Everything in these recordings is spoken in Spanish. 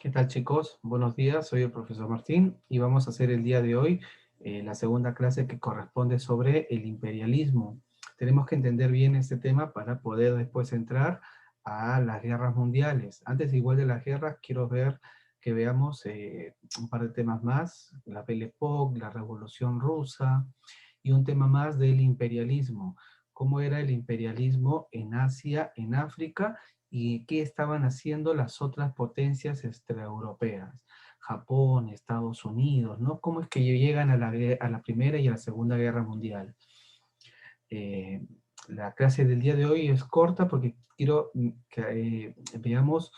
¿Qué tal, chicos? Buenos días, soy el profesor Martín y vamos a hacer el día de hoy la segunda clase que corresponde sobre el imperialismo. Tenemos que entender bien este tema para poder después entrar a las guerras mundiales. Antes igual de las guerras, quiero ver que veamos un par de temas más, la Belle Époque, la Revolución Rusa y un tema más del imperialismo. ¿Cómo era el imperialismo en Asia, en África? ¿Y qué estaban haciendo las otras potencias extraeuropeas? Japón, Estados Unidos, ¿no? ¿Cómo es que llegan a la Primera y a la Segunda Guerra Mundial? Eh, la clase del día de hoy es corta porque quiero que veamos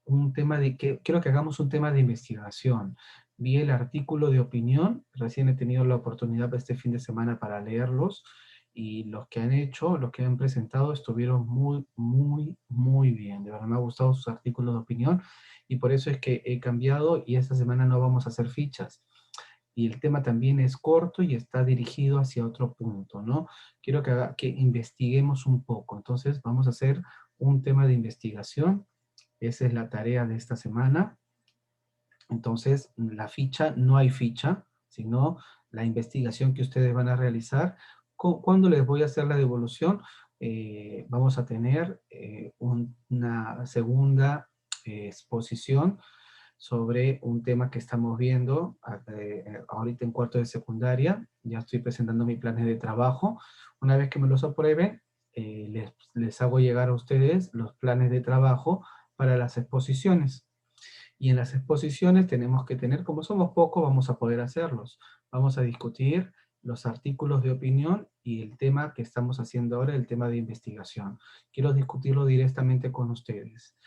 un tema quiero que hagamos un tema de investigación. Vi el artículo de opinión, recién he tenido la oportunidad este fin de semana para leerlos, y los que han hecho, los que han presentado, estuvieron muy bien. De verdad me ha gustado sus artículos de opinión, y por eso es que he cambiado, y esta semana no vamos a hacer fichas. Y el tema también es corto y está dirigido hacia otro punto, ¿no? Quiero que investiguemos un poco. Entonces vamos a hacer un tema de investigación. Esa es la tarea de esta semana. Entonces, la ficha, no hay ficha, sino la investigación que ustedes van a realizar. ¿Cuándo les voy a hacer la devolución? Vamos a tener una segunda exposición sobre un tema que estamos viendo ahorita en cuarto de secundaria. Ya estoy presentando mis planes de trabajo. Una vez que me los aprueben, les hago llegar a ustedes los planes de trabajo para las exposiciones. Y en las exposiciones tenemos que tener, como somos pocos, vamos a poder hacerlos. Vamos a discutir los artículos de opinión y el tema que estamos haciendo ahora, el tema de investigación. Quiero discutirlo directamente con ustedes.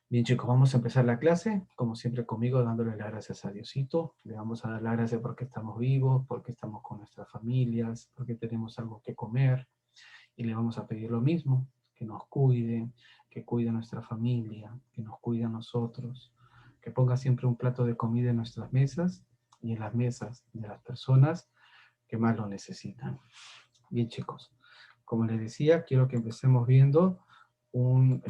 Bien, chicos, vamos a empezar la clase, como siempre conmigo, dándole las gracias a Diosito. Le vamos a dar las gracias porque estamos vivos, porque estamos con nuestras familias, porque tenemos algo que comer. Y le vamos a pedir lo mismo, que nos cuide, que cuide a nuestra familia, que nos cuide a nosotros, que ponga siempre un plato de comida en nuestras mesas y en las mesas de las personas que más lo necesitan. Bien, chicos, como les decía, quiero que empecemos viendo un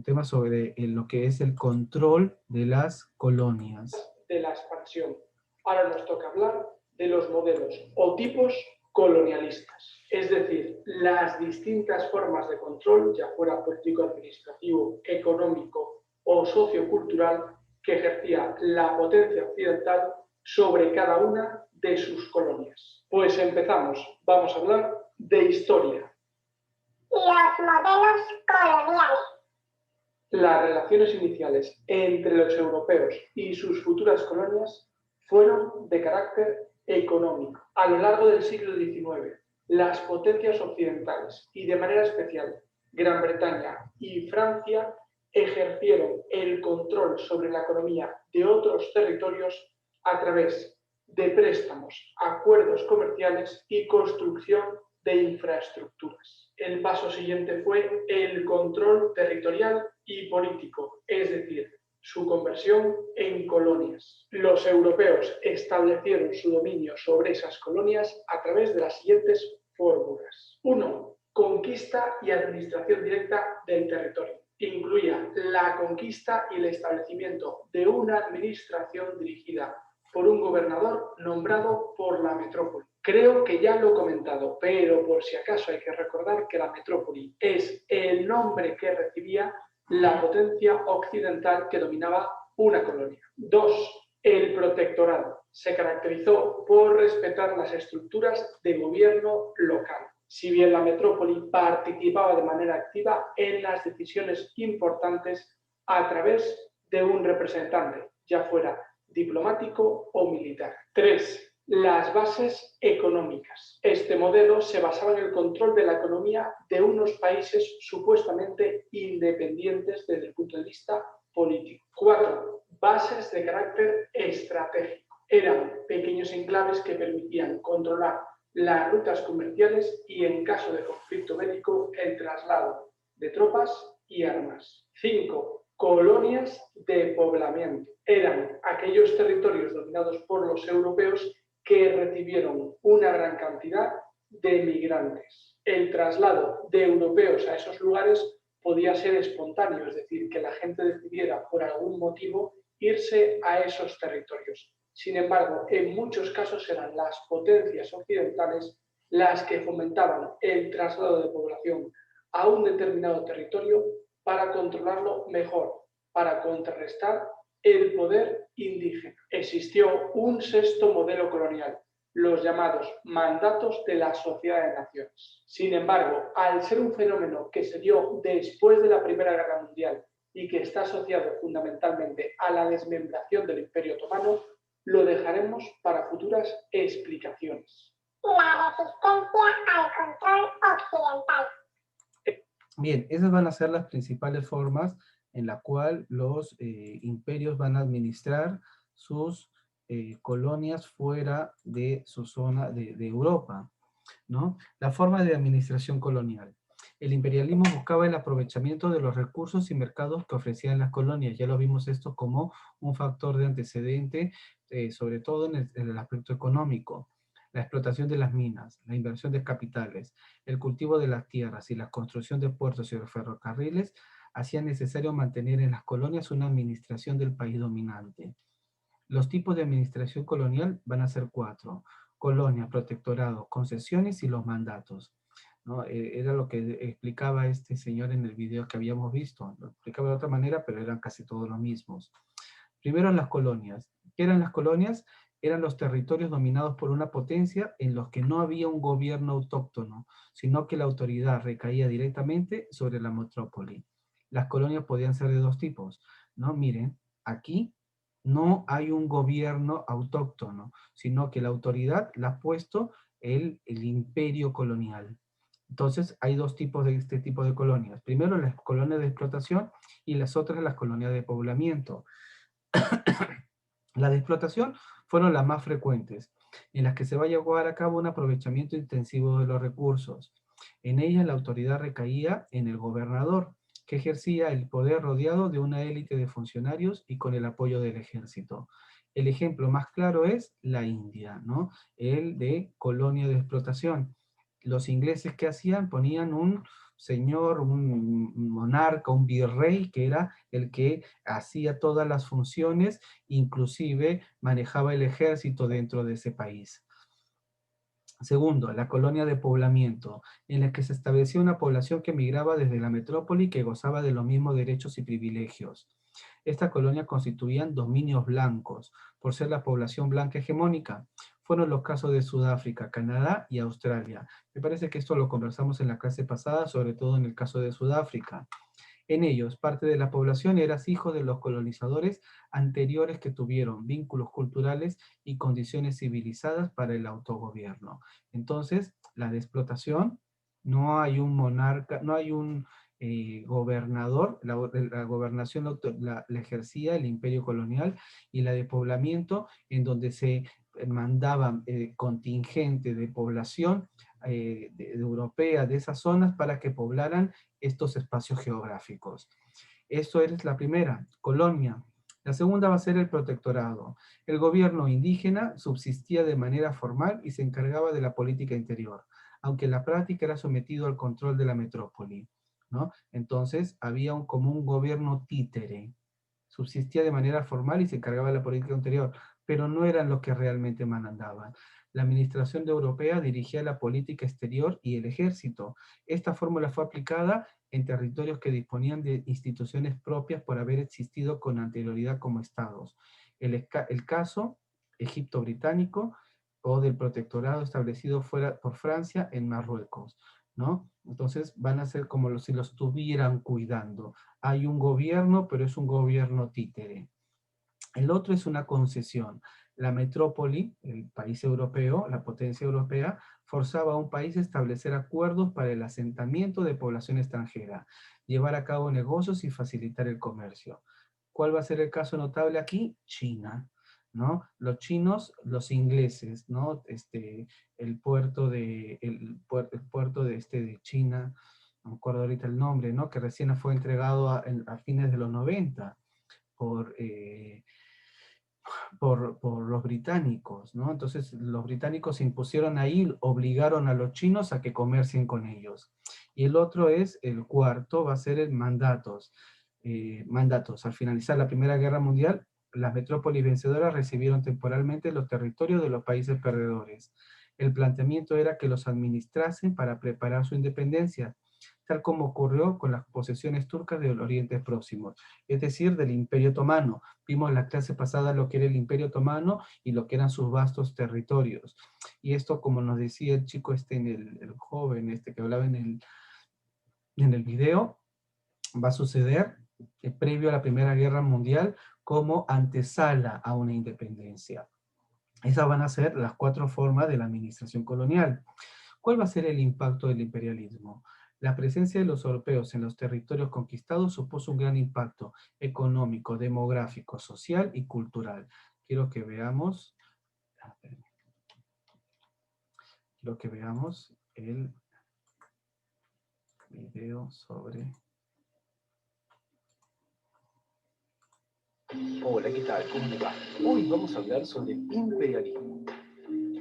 tema sobre lo que es el control de las colonias. De la expansión. Ahora nos toca hablar de los modelos o tipos colonialistas, es decir, las distintas formas de control, ya fuera político, administrativo, económico o sociocultural, que ejercía la potencia occidental sobre cada una de sus colonias. Pues empezamos, vamos a hablar de historia. Los modelos coloniales. Las relaciones iniciales entre los europeos y sus futuras colonias fueron de carácter económico. A lo largo del siglo XIX, las potencias occidentales, y de manera especial Gran Bretaña y Francia, ejercieron el control sobre la economía de otros territorios a través de préstamos, acuerdos comerciales y construcción de infraestructuras. El paso siguiente fue el control territorial y político, es decir, su conversión en colonias. Los europeos establecieron su dominio sobre esas colonias a través de las siguientes fórmulas. 1. Conquista y administración directa del territorio. Incluía la conquista y el establecimiento de una administración dirigida por un gobernador nombrado por la metrópoli. Creo que ya lo he comentado, pero por si acaso hay que recordar que la metrópoli es el nombre que recibía la potencia occidental que dominaba una colonia. 2. El protectorado. Se caracterizó por respetar las estructuras de gobierno local. Si bien la metrópoli participaba de manera activa en las decisiones importantes a través de un representante, ya fuera diplomático o militar. 3. Las bases económicas. Este modelo se basaba en el control de la economía de unos países supuestamente independientes desde el punto de vista político. 4. Bases de carácter estratégico. Eran pequeños enclaves que permitían controlar las rutas comerciales y, en caso de conflicto bélico, el traslado de tropas y armas. 5. Colonias de poblamiento. Eran aquellos territorios dominados por los europeos que recibieron una gran cantidad de migrantes. El traslado de europeos a esos lugares podía ser espontáneo, es decir, que la gente decidiera por algún motivo irse a esos territorios. Sin embargo, en muchos casos eran las potencias occidentales las que fomentaban el traslado de población a un determinado territorio para controlarlo mejor, para contrarrestar el poder indígena. Existió un sexto modelo colonial, los llamados mandatos de la Sociedad de Naciones. Sin embargo, al ser un fenómeno que se dio después de la Primera Guerra Mundial y que está asociado fundamentalmente a la desmembración del Imperio Otomano, lo dejaremos para futuras explicaciones. La resistencia al control occidental. Bien, esas van a ser las principales formas en la cual los imperios van a administrar sus colonias fuera de su zona de Europa, ¿no? La forma de administración colonial. El imperialismo buscaba el aprovechamiento de los recursos y mercados que ofrecían las colonias. Ya lo vimos esto como un factor de antecedente, sobre todo en el aspecto económico. La explotación de las minas, la inversión de capitales, el cultivo de las tierras y la construcción de puertos y de ferrocarriles hacían necesario mantener en las colonias una administración del país dominante. Los tipos de administración colonial van a ser 4: colonia, protectorado, concesiones y los mandatos, ¿no? Era lo que explicaba este señor en el video que habíamos visto. Lo explicaba de otra manera, pero eran casi todos los mismos. Primero, las colonias. ¿Qué eran las colonias? Eran los territorios dominados por una potencia en los que no había un gobierno autóctono, sino que la autoridad recaía directamente sobre la metrópoli. Las colonias podían ser de dos tipos, ¿no? Miren, aquí no hay un gobierno autóctono, sino que la autoridad la ha puesto el imperio colonial. Entonces, hay dos tipos de este tipo de colonias. Primero, las colonias de explotación y las otras, las colonias de poblamiento. Las de explotación fueron las más frecuentes, en las que se va a llevar a cabo un aprovechamiento intensivo de los recursos. En ellas la autoridad recaía en el gobernador, que ejercía el poder rodeado de una élite de funcionarios y con el apoyo del ejército. El ejemplo más claro es la India, ¿no? El de colonia de explotación. Los ingleses, ¿qué hacían? Ponían un señor, un monarca, un virrey, que era el que hacía todas las funciones, inclusive manejaba el ejército dentro de ese país. Segundo, la colonia de poblamiento, en la que se establecía una población que migraba desde la metrópoli que gozaba de los mismos derechos y privilegios. Esta colonia constituían dominios blancos, por ser la población blanca hegemónica. Fueron los casos de Sudáfrica, Canadá y Australia. Me parece que esto lo conversamos en la clase pasada, sobre todo en el caso de Sudáfrica. En ellos, parte de la población era hijo de los colonizadores anteriores que tuvieron vínculos culturales y condiciones civilizadas para el autogobierno. Entonces, la de explotación, no hay un monarca, no hay un gobernador, la gobernación la ejercía el imperio colonial, y la de poblamiento, en donde se mandaban contingente de población europea de esas zonas para que poblaran estos espacios geográficos. Esto es la primera, colonia. La segunda va a ser el protectorado. El gobierno indígena subsistía de manera formal y se encargaba de la política interior, aunque en la práctica era sometido al control de la metrópoli, ¿no? Entonces había como un gobierno títere. Subsistía de manera formal y se encargaba de la política interior, pero no eran los que realmente mandaban. La administración europea dirigía la política exterior y el ejército. Esta fórmula fue aplicada en territorios que disponían de instituciones propias por haber existido con anterioridad como estados. El caso Egipto británico o del protectorado establecido fuera por Francia en Marruecos, ¿no? Entonces van a ser como si los estuvieran cuidando. Hay un gobierno, pero es un gobierno títere. El otro es una concesión. La metrópoli, el país europeo, la potencia europea, forzaba a un país a establecer acuerdos para el asentamiento de población extranjera, llevar a cabo negocios y facilitar el comercio. ¿Cuál va a ser el caso notable aquí? China, ¿no? Los chinos, los ingleses, ¿no? El puerto de China, no me acuerdo ahorita el nombre, ¿no? Que recién fue entregado a fines de los 90 por por los británicos, ¿no? Entonces los británicos se impusieron ahí, obligaron a los chinos a que comercien con ellos. Y el otro es, el cuarto, va a ser el mandatos. Mandatos. Al finalizar la Primera Guerra Mundial, las metrópolis vencedoras recibieron temporalmente los territorios de los países perdedores. El planteamiento era que los administrasen para preparar su independencia, tal como ocurrió con las posesiones turcas del Oriente Próximo, es decir, del Imperio Otomano. Vimos en la clase pasada lo que era el Imperio Otomano y lo que eran sus vastos territorios. Y esto, como nos decía el chico el joven que hablaba en el video, va a suceder previo a la Primera Guerra Mundial como antesala a una independencia. Esas van a ser las 4 formas de la administración colonial. ¿Cuál va a ser el impacto del imperialismo? La presencia de los europeos en los territorios conquistados supuso un gran impacto económico, demográfico, social y cultural. Quiero que veamos el video sobre... Hola, ¿qué tal? ¿Cómo le va? Hoy vamos a hablar sobre el imperialismo.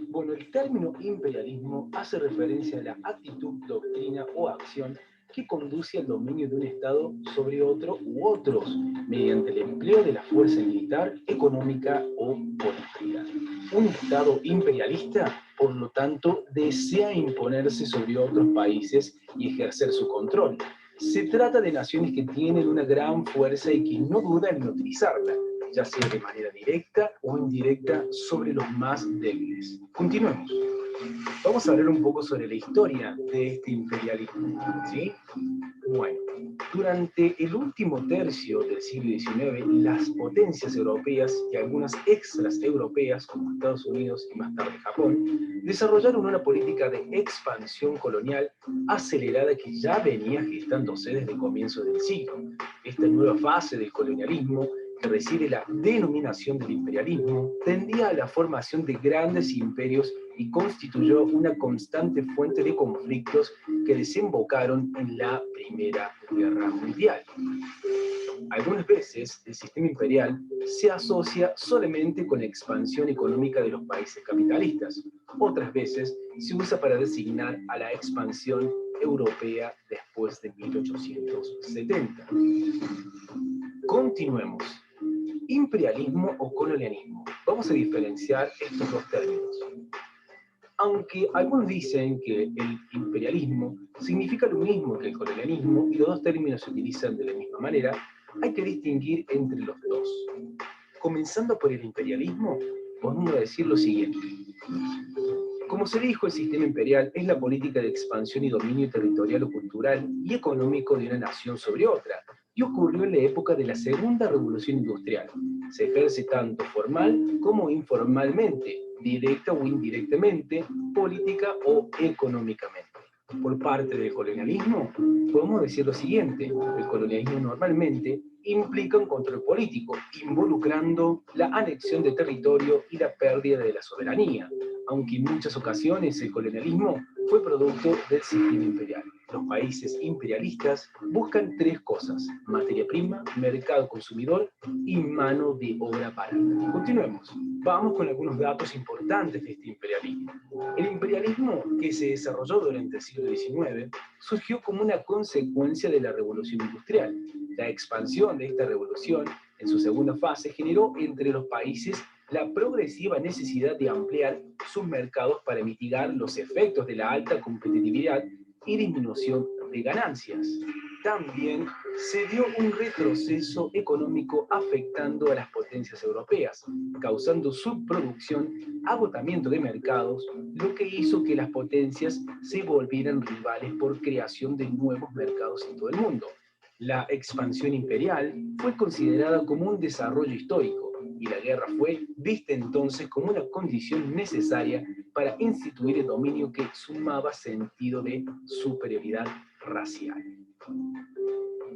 Bueno, el término imperialismo hace referencia a la actitud, doctrina o acción que conduce al dominio de un Estado sobre otro u otros, mediante el empleo de la fuerza militar, económica o política. Un Estado imperialista, por lo tanto, desea imponerse sobre otros países y ejercer su control. Se trata de naciones que tienen una gran fuerza y que no dudan en utilizarla, ya sea de manera directa o indirecta, sobre los más débiles. Continuemos. Vamos a hablar un poco sobre la historia de este imperialismo, ¿sí? Bueno, durante el último tercio del siglo XIX, las potencias europeas y algunas extras europeas, como Estados Unidos y más tarde Japón, desarrollaron una política de expansión colonial acelerada que ya venía gestándose desde el comienzo del siglo. Esta nueva fase del colonialismo, que recibe la denominación del imperialismo, tendía a la formación de grandes imperios y constituyó una constante fuente de conflictos que desembocaron en la Primera Guerra Mundial. Algunas veces el sistema imperial se asocia solamente con la expansión económica de los países capitalistas. Otras veces se usa para designar a la expansión europea después de 1870. Continuemos. Imperialismo o colonialismo. Vamos a diferenciar estos dos términos. Aunque algunos dicen que el imperialismo significa lo mismo que el colonialismo y los dos términos se utilizan de la misma manera, hay que distinguir entre los dos. Comenzando por el imperialismo, podemos decir lo siguiente. Como se dijo, el sistema imperial es la política de expansión y dominio territorial o cultural y económico de una nación sobre otra, y ocurrió en la época de la Segunda Revolución Industrial. Se ejerce tanto formal como informalmente, directa o indirectamente, política o económicamente. Por parte del colonialismo, podemos decir lo siguiente: el colonialismo normalmente implica un control político, involucrando la anexión de territorio y la pérdida de la soberanía, aunque en muchas ocasiones el colonialismo fue producto del sistema imperial. Los países imperialistas buscan 3 cosas: materia prima, mercado consumidor y mano de obra barata. Continuemos. Vamos con algunos datos importantes de este imperialismo. El imperialismo, que se desarrolló durante el siglo XIX, surgió como una consecuencia de la Revolución Industrial. La expansión de esta revolución, en su segunda fase, generó entre los países la progresiva necesidad de ampliar sus mercados para mitigar los efectos de la alta competitividad y disminución de ganancias. También se dio un retroceso económico afectando a las potencias europeas, causando subproducción, agotamiento de mercados, lo que hizo que las potencias se volvieran rivales por creación de nuevos mercados en todo el mundo. La expansión imperial fue considerada como un desarrollo histórico, y la guerra fue vista entonces como una condición necesaria para instituir el dominio que sumaba sentido de superioridad racial.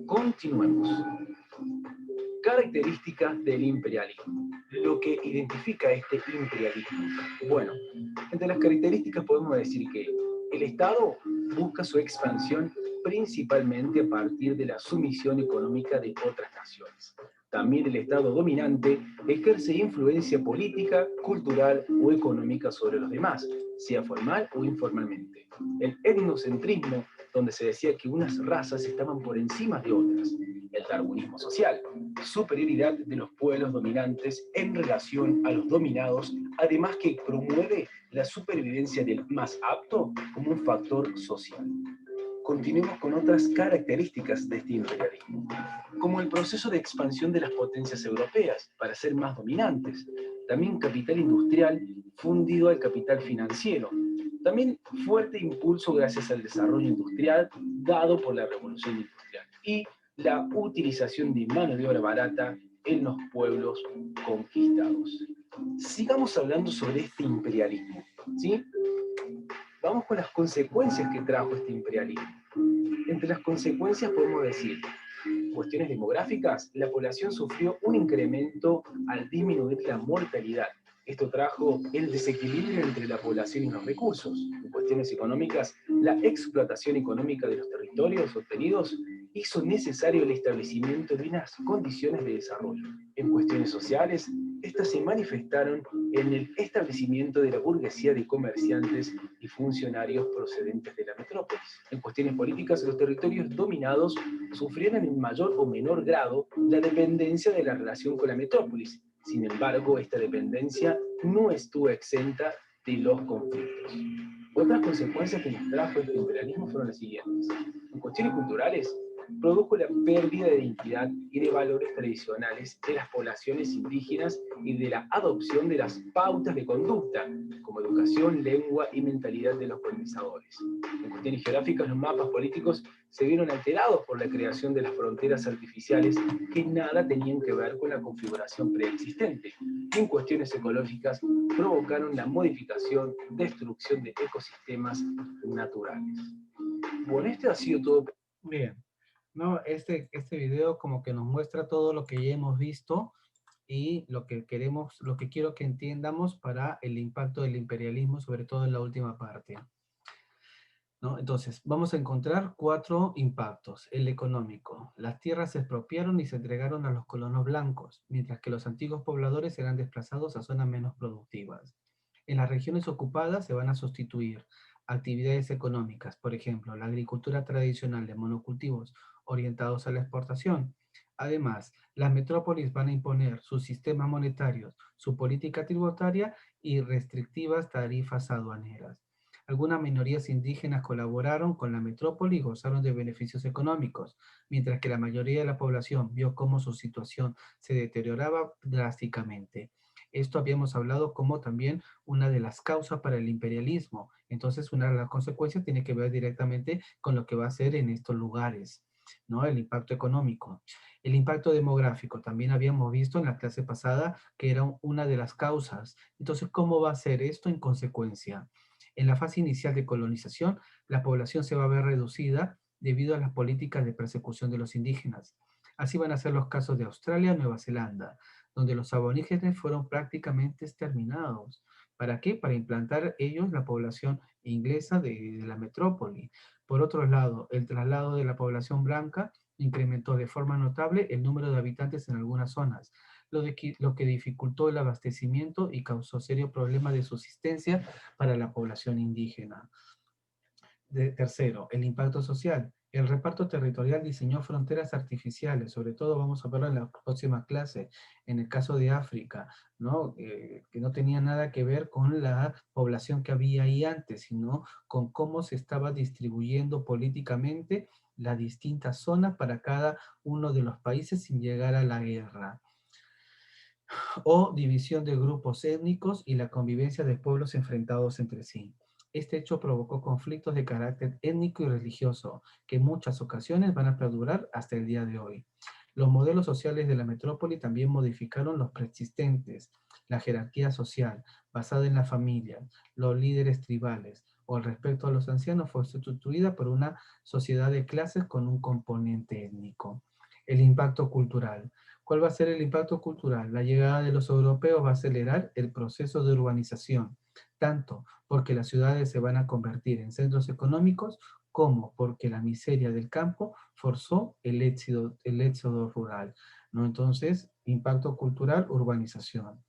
Continuemos. Características del imperialismo. Lo que identifica este imperialismo. Bueno, entre las características podemos decir que el Estado busca su expansión principalmente a partir de la sumisión económica de otras naciones. También el Estado dominante ejerce influencia política, cultural o económica sobre los demás, sea formal o informalmente. El etnocentrismo, donde se decía que unas razas estaban por encima de otras. El darwinismo social, superioridad de los pueblos dominantes en relación a los dominados, además que promueve la supervivencia del más apto como un factor social. Continuemos con otras características de este imperialismo, como el proceso de expansión de las potencias europeas para ser más dominantes, también capital industrial fundido al capital financiero, también fuerte impulso gracias al desarrollo industrial dado por la revolución industrial y la utilización de mano de obra barata en los pueblos conquistados. Sigamos hablando sobre este imperialismo, ¿sí? Vamos con las consecuencias que trajo este imperialismo. Entre las consecuencias podemos decir, cuestiones demográficas, la población sufrió un incremento al disminuir la mortalidad. Esto trajo el desequilibrio entre la población y los recursos. En cuestiones económicas, la explotación económica de los territorios obtenidos hizo necesario el establecimiento de unas condiciones de desarrollo. En cuestiones sociales, estas se manifestaron en el establecimiento de la burguesía de comerciantes y funcionarios procedentes de la metrópolis. En cuestiones políticas, los territorios dominados sufrieron en mayor o menor grado la dependencia de la relación con la metrópolis. Sin embargo, esta dependencia no estuvo exenta de los conflictos. Otras consecuencias que nos trajo este imperialismo fueron las siguientes. En cuestiones culturales, produjo la pérdida de identidad y de valores tradicionales de las poblaciones indígenas y de la adopción de las pautas de conducta, como educación, lengua y mentalidad de los colonizadores. En cuestiones geográficas, los mapas políticos se vieron alterados por la creación de las fronteras artificiales que nada tenían que ver con la configuración preexistente. Y en cuestiones ecológicas, provocaron la modificación, destrucción de ecosistemas naturales. Bueno, este ha sido todo. Bien. No, este video como que nos muestra todo lo que ya hemos visto y lo que queremos, lo que quiero que entiendamos para el impacto del imperialismo, sobre todo en la última parte, ¿no? Entonces, vamos a encontrar 4 impactos. El económico. Las tierras se expropiaron y se entregaron a los colonos blancos, mientras que los antiguos pobladores eran desplazados a zonas menos productivas. En las regiones ocupadas se van a sustituir actividades económicas, por ejemplo, la agricultura tradicional de monocultivos orientados a la exportación. Además, las metrópolis van a imponer sus sistemas monetarios, su política tributaria y restrictivas tarifas aduaneras. Algunas minorías indígenas colaboraron con la metrópoli y gozaron de beneficios económicos, mientras que la mayoría de la población vio cómo su situación se deterioraba drásticamente. Esto habíamos hablado como también una de las causas para el imperialismo. Entonces, una de las consecuencias tiene que ver directamente con lo que va a hacer en estos lugares, ¿no? El impacto económico. El impacto demográfico, también habíamos visto en la clase pasada que era una de las causas. Entonces, ¿cómo va a ser esto en consecuencia? En la fase inicial de colonización, la población se va a ver reducida debido a las políticas de persecución de los indígenas. Así van a ser los casos de Australia y Nueva Zelanda, donde los aborígenes fueron prácticamente exterminados. ¿Para qué? Para implantar ellos la población inglesa de la metrópoli. Por otro lado, el traslado de la población blanca incrementó de forma notable el número de habitantes en algunas zonas, lo que dificultó el abastecimiento y causó serios problemas de subsistencia para la población indígena. Tercero, el impacto social. El reparto territorial diseñó fronteras artificiales, sobre todo vamos a verlo en la próxima clase, en el caso de África, ¿no? Que no tenía nada que ver con la población que había ahí antes, sino con cómo se estaba distribuyendo políticamente las distintas zonas para cada uno de los países sin llegar a la guerra. O división de grupos étnicos y la convivencia de pueblos enfrentados entre sí. Este hecho provocó conflictos de carácter étnico y religioso, que en muchas ocasiones van a perdurar hasta el día de hoy. Los modelos sociales de la metrópoli también modificaron los preexistentes. La jerarquía social, basada en la familia, los líderes tribales o el respeto a los ancianos fue sustituida por una sociedad de clases con un componente étnico. El impacto cultural. ¿Cuál va a ser el impacto cultural? La llegada de los europeos va a acelerar el proceso de urbanización, tanto porque las ciudades se van a convertir en centros económicos, como porque la miseria del campo forzó el éxodo rural. ¿no? Entonces, impacto cultural, urbanización.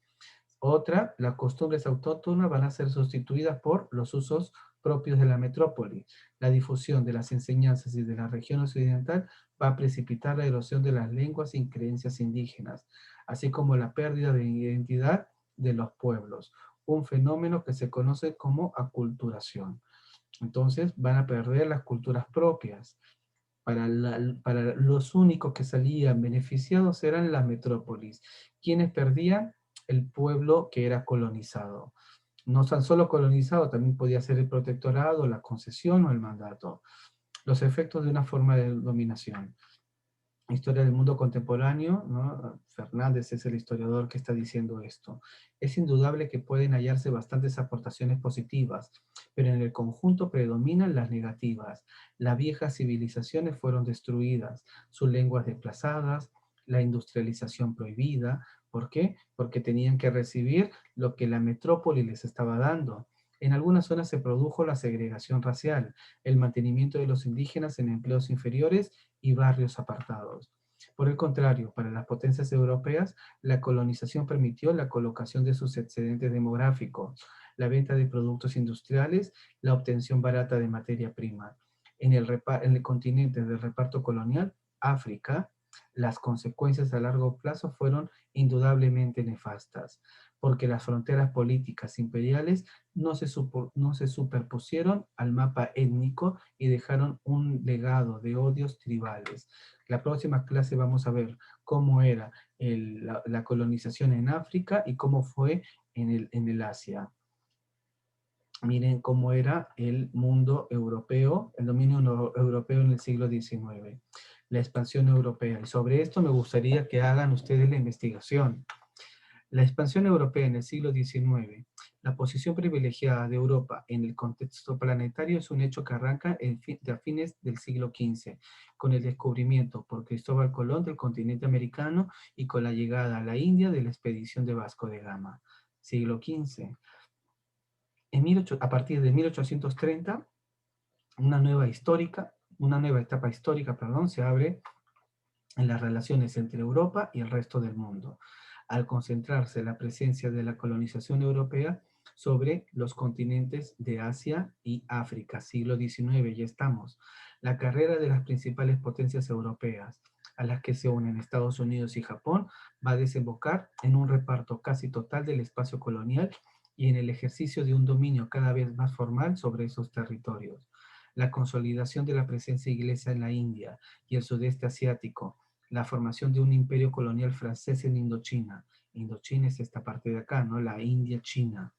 Otra, las costumbres autóctonas van a ser sustituidas por los usos propios de la metrópoli. La difusión de las enseñanzas y de la región occidental va a precipitar la erosión de las lenguas y creencias indígenas, así como la pérdida de identidad de los pueblos, un fenómeno que se conoce como aculturación. Entonces van a perder las culturas propias. Para los únicos que salían beneficiados eran las metrópolis. Quienes perdían, el pueblo que era colonizado. No tan solo colonizado, también podía ser el protectorado, la concesión o el mandato. Los efectos de una forma de dominación. Historia del mundo contemporáneo, ¿no? Fernández es el historiador que está diciendo esto. Es indudable que pueden hallarse bastantes aportaciones positivas, pero en el conjunto predominan las negativas. Las viejas civilizaciones fueron destruidas, sus lenguas desplazadas, la industrialización prohibida. ¿Por qué? Porque tenían que recibir lo que la metrópoli les estaba dando. En algunas zonas se produjo la segregación racial, el mantenimiento de los indígenas en empleos inferiores y barrios apartados. Por el contrario, para las potencias europeas, la colonización permitió la colocación de sus excedentes demográficos, la venta de productos industriales, la obtención barata de materia prima. En el continente del reparto colonial, África, las consecuencias a largo plazo fueron indudablemente nefastas, porque las fronteras políticas imperiales no se superpusieron al mapa étnico y dejaron un legado de odios tribales. La próxima clase vamos a ver cómo era la colonización en África y cómo fue en el Asia. Miren cómo era el mundo europeo, el dominio europeo en el siglo XIX, la expansión europea. Y sobre esto me gustaría que hagan ustedes la investigación. La expansión europea en el siglo XIX, la posición privilegiada de Europa en el contexto planetario es un hecho que arranca a fines del siglo XV, con el descubrimiento por Cristóbal Colón del continente americano y con la llegada a la India de la expedición de Vasco de Gama. Siglo XV. A partir de 1830, una nueva etapa histórica, se abre en las relaciones entre Europa y el resto del mundo, al concentrarse la presencia de la colonización europea sobre los continentes de Asia y África. Siglo XIX, ya estamos. La carrera de las principales potencias europeas, a las que se unen Estados Unidos y Japón, va a desembocar en un reparto casi total del espacio colonial y en el ejercicio de un dominio cada vez más formal sobre esos territorios. La consolidación de la presencia inglesa en la India y el sudeste asiático, la formación de un imperio colonial francés en Indochina. Indochina es esta parte de acá, ¿no? La India China.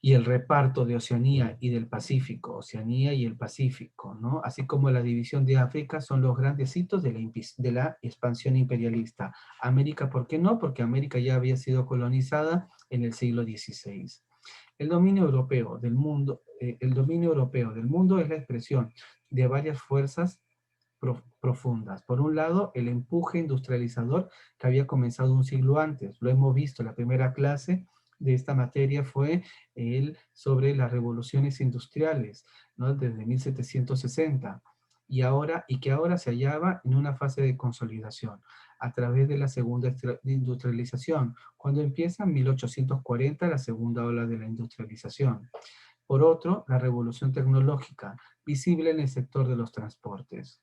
Y el reparto de Oceanía y del Pacífico, Oceanía y el Pacífico, ¿no? Así como la división de África son los grandes hitos de la expansión imperialista. América, ¿por qué no? Porque América ya había sido colonizada en el siglo XVI. El dominio europeo del mundo es la expresión de varias fuerzas profundas. Por un lado, el empuje industrializador que había comenzado un siglo antes. Lo hemos visto, la primera clase de esta materia fue sobre las revoluciones industriales, ¿no? Desde 1760, y que ahora se hallaba en una fase de consolidación a través de la segunda industrialización, cuando empieza en 1840 la segunda ola de la industrialización. Por otro, la revolución tecnológica, visible en el sector de los transportes.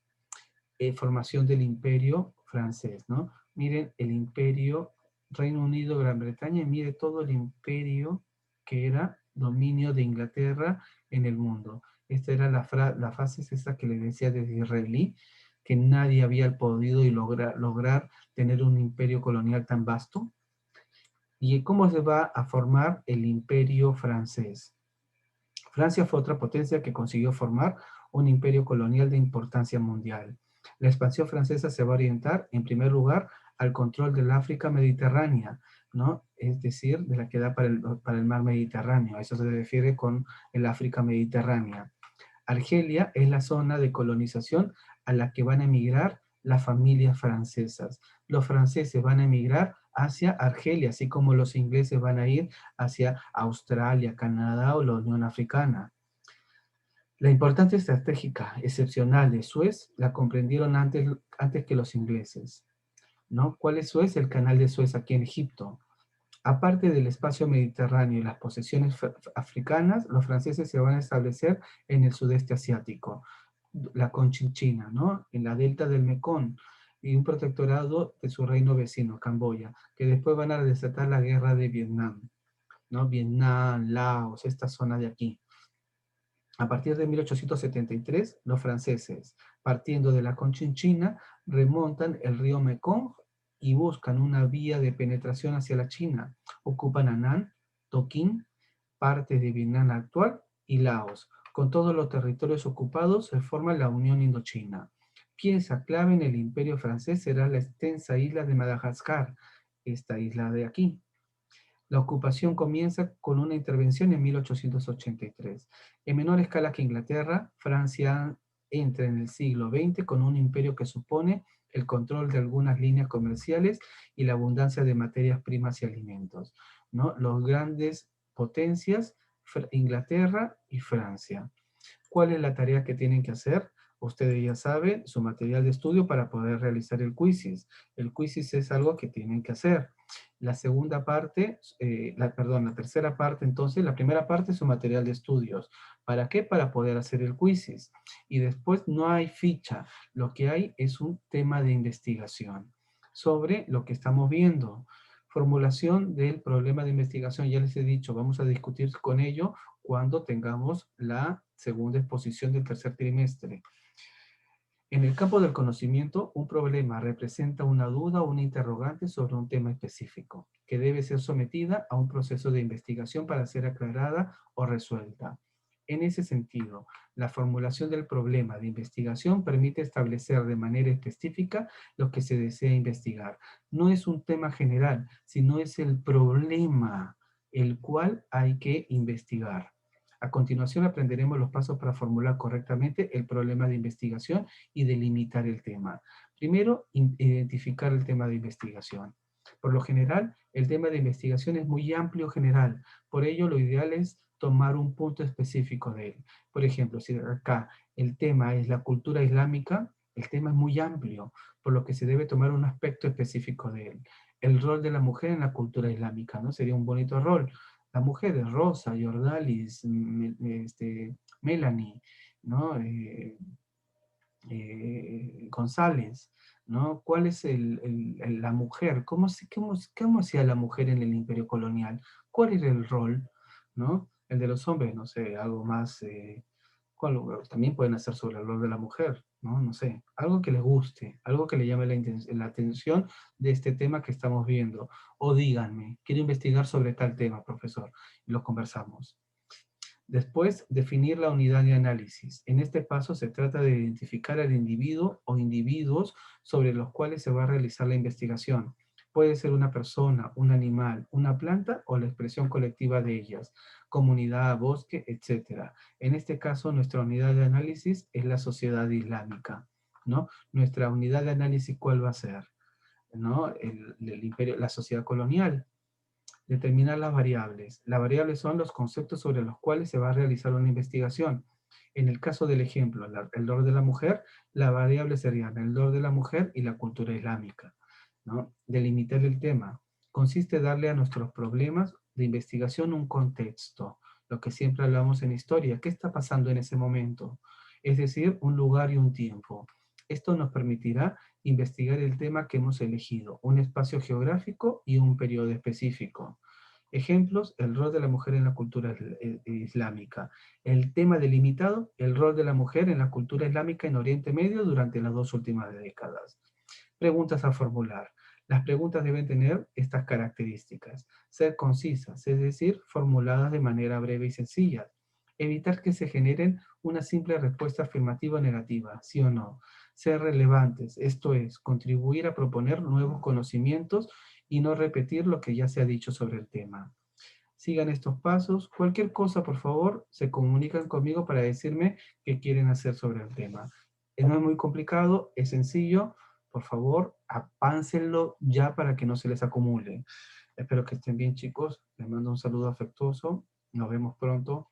Formación del imperio francés, ¿no? Miren el imperio Reino Unido, Gran Bretaña, y mire todo el imperio que era dominio de Inglaterra en el mundo. Esta era la fase esta que le decía de Disraeli, que nadie había podido lograr tener un imperio colonial tan vasto. ¿Y cómo se va a formar el imperio francés? Francia fue otra potencia que consiguió formar un imperio colonial de importancia mundial. La expansión francesa se va a orientar, en primer lugar, al control del África mediterránea, ¿no? Es decir, de la que da para el mar Mediterráneo. A eso se refiere con el África mediterránea. Argelia es la zona de colonización a la que van a emigrar las familias francesas. Los franceses van a emigrar hacia Argelia, así como los ingleses van a ir hacia Australia, Canadá o la Unión Africana. La importancia estratégica excepcional de Suez la comprendieron antes que los ingleses. ¿no? ¿Cuál es Suez? El canal de Suez aquí en Egipto. Aparte del espacio mediterráneo y las posesiones africanas, los franceses se van a establecer en el sudeste asiático, la Conchinchina, ¿no? En la delta del Mekong, y un protectorado de su reino vecino, Camboya, que después van a desatar la guerra de Vietnam, ¿no? Vietnam, Laos, esta zona de aquí. A partir de 1873, los franceses, partiendo de la Conchinchina, remontan el río Mekong y buscan una vía de penetración hacia la China. Ocupan Anán, Tonkin, parte de Vietnam actual y Laos. Con todos los territorios ocupados se forma la Unión Indochina. Pieza clave en el imperio francés será la extensa isla de Madagascar, esta isla de aquí. La ocupación comienza con una intervención en 1883. En menor escala que Inglaterra, Francia entra en el siglo XX con un imperio que supone el control de algunas líneas comerciales y la abundancia de materias primas y alimentos, ¿no? Los grandes potencias, Inglaterra y Francia. ¿Cuál es la tarea que tienen que hacer? Ustedes ya saben, su material de estudio para poder realizar el quizzes. El quizzes es algo que tienen que hacer. La segunda parte, la tercera parte, entonces, la primera parte es su material de estudios. ¿Para qué? Para poder hacer el quizzes. Y después no hay ficha. Lo que hay es un tema de investigación sobre lo que estamos viendo. Formulación del problema de investigación. Ya les he dicho, vamos a discutir con ello cuando tengamos la segunda exposición del tercer trimestre. En el campo del conocimiento, un problema representa una duda o una interrogante sobre un tema específico, que debe ser sometida a un proceso de investigación para ser aclarada o resuelta. En ese sentido, la formulación del problema de investigación permite establecer de manera específica lo que se desea investigar. No es un tema general, sino es el problema el cual hay que investigar. A continuación aprenderemos los pasos para formular correctamente el problema de investigación y delimitar el tema. Primero, identificar el tema de investigación. Por lo general, el tema de investigación es muy amplio general. Por ello, lo ideal es tomar un punto específico de él. Por ejemplo, si acá el tema es la cultura islámica, el tema es muy amplio, por lo que se debe tomar un aspecto específico de él. El rol de la mujer en la cultura islámica, ¿no? Sería un bonito rol. La mujer es Rosa, Jordalis, Melanie, ¿no? González, ¿no? ¿Cuál es la mujer? ¿Cómo hacía la mujer en el imperio colonial? ¿Cuál era el rol? ¿No? El de los hombres, no sé, algo más, también pueden hacer sobre el rol de la mujer, ¿no? No sé, algo que les guste, algo que le llame la atención de este tema que estamos viendo. O díganme, quiero investigar sobre tal tema, profesor, y lo conversamos. Después, definir la unidad de análisis. En este paso se trata de identificar al individuo o individuos sobre los cuales se va a realizar la investigación. Puede ser una persona, un animal, una planta o la expresión colectiva de ellas, comunidad, bosque, etc. En este caso, nuestra unidad de análisis es la sociedad islámica, ¿no? Nuestra unidad de análisis, ¿cuál va a ser? ¿No? El imperio, la sociedad colonial. Determinar las variables. Las variables son los conceptos sobre los cuales se va a realizar una investigación. En el caso del ejemplo, el rol de la mujer, las variables serían el rol de la mujer y la cultura islámica, ¿no? Delimitar el tema. Consiste en darle a nuestros problemas de investigación un contexto, lo que siempre hablamos en historia. ¿Qué está pasando en ese momento? Es decir, un lugar y un tiempo. Esto nos permitirá investigar el tema que hemos elegido, un espacio geográfico y un periodo específico. Ejemplos, el rol de la mujer en la cultura islámica. El tema delimitado, el rol de la mujer en la cultura islámica en Oriente Medio durante las 2 últimas décadas. Preguntas a formular. Las preguntas deben tener estas características. Ser concisas, es decir, formuladas de manera breve y sencilla. Evitar que se generen una simple respuesta afirmativa o negativa, sí o no. Ser relevantes, esto es, contribuir a proponer nuevos conocimientos y no repetir lo que ya se ha dicho sobre el tema. Sigan estos pasos. Cualquier cosa, por favor, se comunican conmigo para decirme qué quieren hacer sobre el tema. No es muy complicado, es sencillo. Por favor, apáncenlo ya para que no se les acumule. Espero que estén bien, chicos. Les mando un saludo afectuoso. Nos vemos pronto.